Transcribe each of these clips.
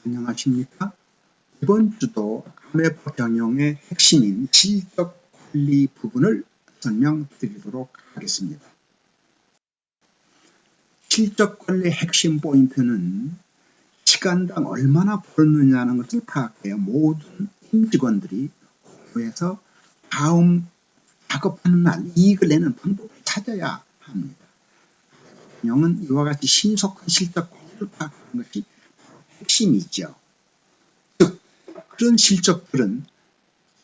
안녕하십니까? 이번 주도 아메바 경영의 핵심인 실적 관리 부분을 설명드리도록 하겠습니다. 실적 관리의 핵심 포인트는 시간당 얼마나 벌느냐는 것을 파악해야 모든 임직원들이 공부해서 다음 작업하는 날 이익을 내는 방법을 찾아야 합니다. 경영은 이와 같이 신속한 실적 관리를 파악하는 것이 핵심이죠. 즉, 그런 실적들은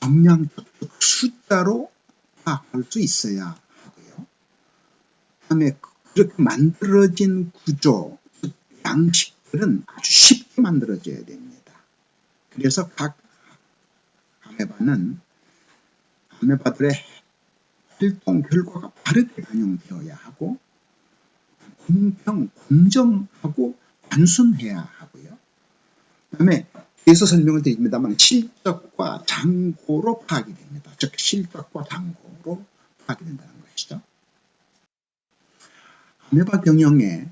정량적 숫자로 파악할 수 있어야 하고요. 그다음에 그렇게 만들어진 구조, 즉 양식들은 아주 쉽게 만들어져야 됩니다. 그래서 각 아메바들의 활동 결과가 바르게 반영되어야 하고 공평, 공정하고 단순해야 하고요. 그다음에 뒤에서 설명을 드립니다만 실적과 잔고로 파악이 됩니다. 즉 실적과 잔고로 파악이 된다는 것이죠. 아메바 경영의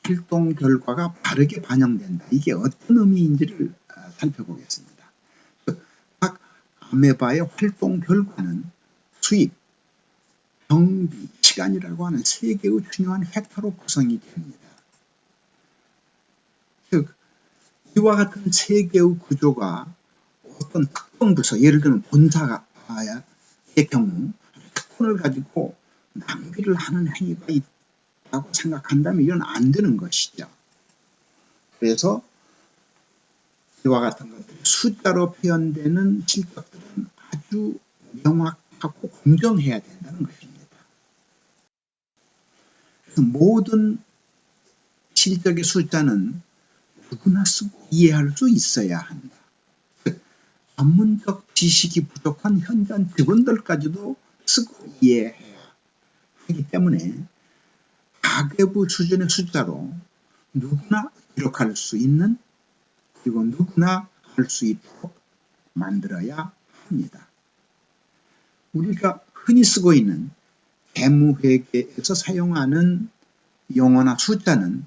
활동 결과가 바르게 반영된다. 이게 어떤 의미인지를 살펴보겠습니다. 각 아메바의 활동 결과는 수입, 경비, 시간이라고 하는 세 개의 중요한 팩터로 구성이 됩니다. 즉 이와 같은 세 개의 구조가 어떤 특정 부서, 예를 들면 본사의 경우 특권을 가지고 낭비를 하는 행위가 있다고 생각한다면 이건 안 되는 것이죠. 그래서 이와 같은 것들, 숫자로 표현되는 실적들은 아주 명확하고 공정해야 된다는 것입니다. 그래서 모든 실적의 숫자는 누구나 쓰고 이해할 수 있어야 한다. 전문적 지식이 부족한 현장 직원들까지도 쓰고 이해해야 하기 때문에 가계부 수준의 숫자로 누구나 기록할 수 있는, 그리고 누구나 할 수 있도록 만들어야 합니다. 우리가 흔히 쓰고 있는 재무회계에서 사용하는 용어나 숫자는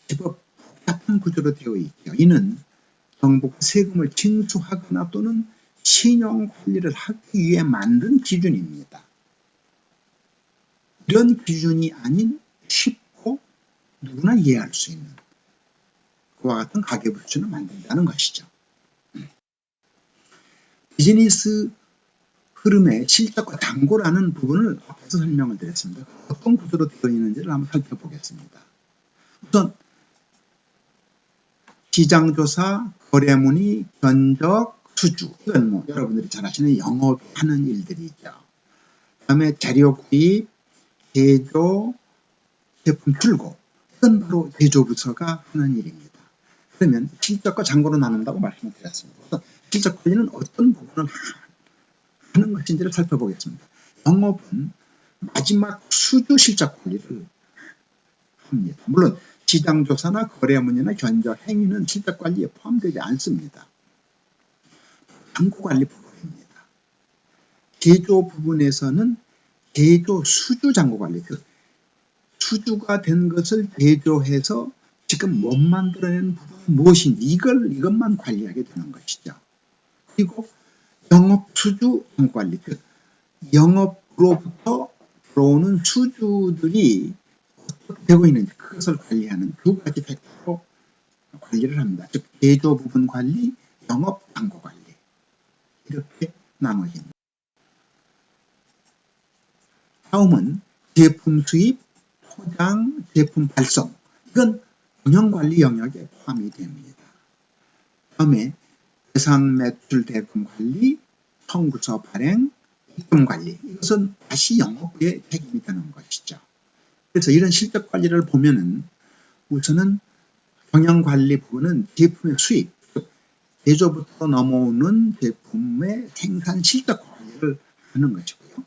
제법 복잡한 구조로 되어 있죠. 이는 정부가 세금을 징수하거나 또는 신용관리를 하기 위해 만든 기준입니다. 이런 기준이 아닌 쉽고 누구나 이해할 수 있는 그와 같은 가계부 수준을 만든다는 것이죠. 비즈니스 흐름의 실적과 잔고라는 부분을 앞에서 설명을 드렸습니다. 어떤 구조로 되어 있는지를 한번 살펴보겠습니다. 우선 시장조사, 거래문의, 견적, 수주, 이건 여러분들이 잘 아시는 영업하는 일들이죠. 그 다음에 재료 구입, 제조, 제품 출고, 이건 바로 제조부서가 하는 일입니다. 그러면 실적과 잔고로 나눈다고 말씀을 드렸습니다. 실적 관리는 어떤 부분을 하는 것인지를 살펴보겠습니다. 영업은 마지막 수주 실적 관리를 합니다. 물론 시장조사나 거래문의나 견적, 행위는 실적 관리에 포함되지 않습니다. 잔고관리 부분입니다. 제조 부분에서는 제조 수주 잔고관리, 즉 수주가 된 것을 제조해서 지금 못 만들어낸 부분이 무엇인지 이것만 관리하게 되는 것이죠. 그리고 영업 수주 잔고관리, 즉 영업으로부터 들어오는 수주들이 어떻게 되고 있는지 그것을 관리하는 두 가지 팩터로 관리를 합니다. 즉 제조 부분 관리, 영업 잔고 관리, 이렇게 나눠집니다. 다음은 제품 수입, 포장, 제품 발송, 이건 운영관리 영역에 포함이 됩니다. 다음에 예산 매출 대금 관리, 청구서 발행, 입금 관리, 이것은 다시 영업부의 책임이 되는 것이죠. 그래서 이런 실적 관리를 보면은 우선은 경영관리 부분은 제품의 수입, 제조부터 넘어오는 제품의 생산 실적 관리를 하는 것이고요.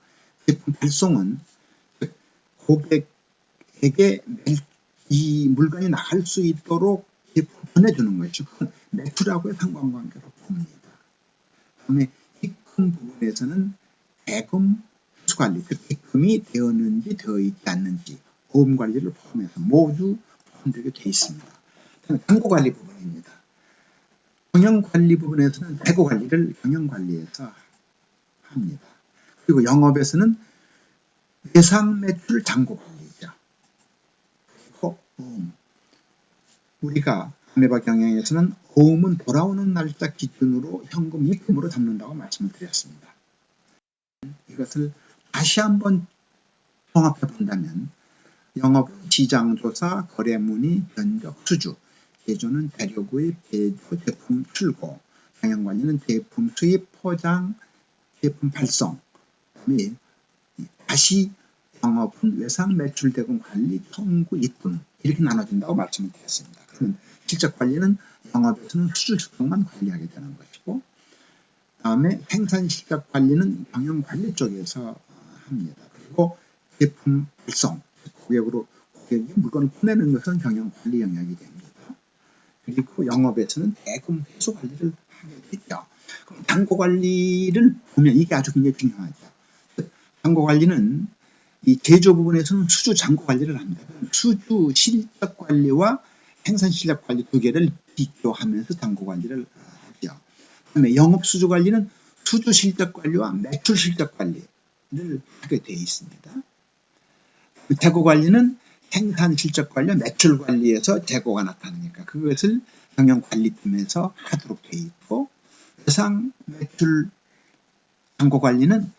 제품 발송은 고객에게 이 물건이 나갈 수 있도록 제품 보내주는 것이죠. 그건 매출하고의 상관관계로 봅니다. 그다음에 입금 부분에서는 대금 회수관리, 즉 입금이 되었는지 되어 있지 않는지 보험관리를 포함해서 모두 포함되게 되어 있습니다. 잔고관리 부분입니다. 경영관리 부분에서는 재고관리를 경영관리에서 합니다. 그리고 영업에서는 예상매출 잔고관리죠. 그리고 우리가 아메바 경영에서는 보험은 돌아오는 날짜 기준으로 현금 입금으로 잡는다고 말씀을 드렸습니다. 이것을 다시 한번 종합해 본다면 영업은 시장조사, 거래문의, 견적, 수주, 제조는 재료구입, 제조, 제품 출고, 경영관리는 제품 수입, 포장, 제품 발송, 그다음에 다시 영업은 외상 매출 대금 관리, 청구, 입금 이렇게 나눠진다고 말씀을 드렸습니다. 그러면 실적관리는 영업에서는 수주 측정만 관리하게 되는 것이고, 다음에 생산 실적관리는 경영관리 쪽에서 합니다. 그리고 제품 발송, 고객이 물건을 보내는 것은 경영관리 영역이 됩니다. 그리고 영업에서는 대금 회수 관리를 하게 되죠. 그럼 잔고관리를 보면 이게 아주 굉장히 중요하죠. 잔고관리는 이 제조 부분에서는 수주 잔고관리를 합니다. 수주 실적관리와 생산 실적관리 두 개를 비교하면서 잔고관리를 하죠. 그다음에 영업 수주 관리는 수주 실적관리와 매출 실적관리를 하게 되어 있습니다. 재고 관리는 생산 실적 관리, 매출 관리에서 재고가 나타나니까 그것을 경영관리팀에서 하도록 되어 있고, 예상 매출 잔고 관리는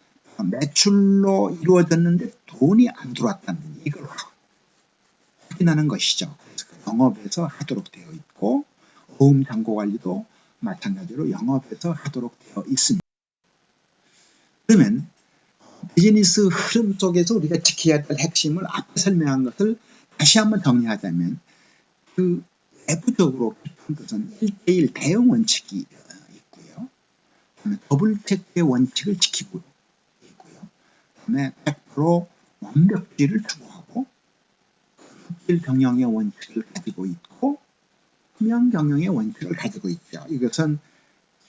매출로 이루어졌는데 돈이 안 들어왔다는 이걸 확인하는 것이죠. 그래서 영업에서 하도록 되어 있고, 보험 잔고 관리도 마찬가지로 영업에서 하도록 되어 있습니다. 그러면 비즈니스 흐름 속에서 우리가 지켜야 될 핵심을 앞에 설명한 것을 다시 한번 정리하자면, 그 내부적으로 깊은 것은 1:1 대응 원칙이 있고요. 그다음에 더블 체크의 원칙을 지키고 있고요. 그다음에 100% 완벽주의를 추구하고, 흑질 경영의 원칙을 가지고 있고, 투명 경영의 원칙을 가지고 있죠. 이것은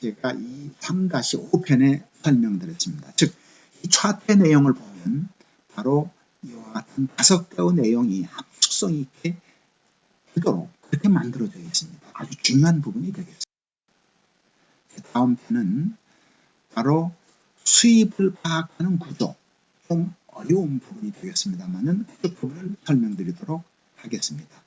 제가 이 3-5편에 설명드렸습니다. 즉, 이 차트 내용을 보면 바로 이와 같은 5개의 내용이 합숙성 있게 되도록 그렇게 만들어져 있습니다. 아주 중요한 부분이 되겠습니다. 다음 편은 바로 수입을 파악하는 구조, 좀 어려운 부분이 되겠습니다만은 그 부분을 설명드리도록 하겠습니다.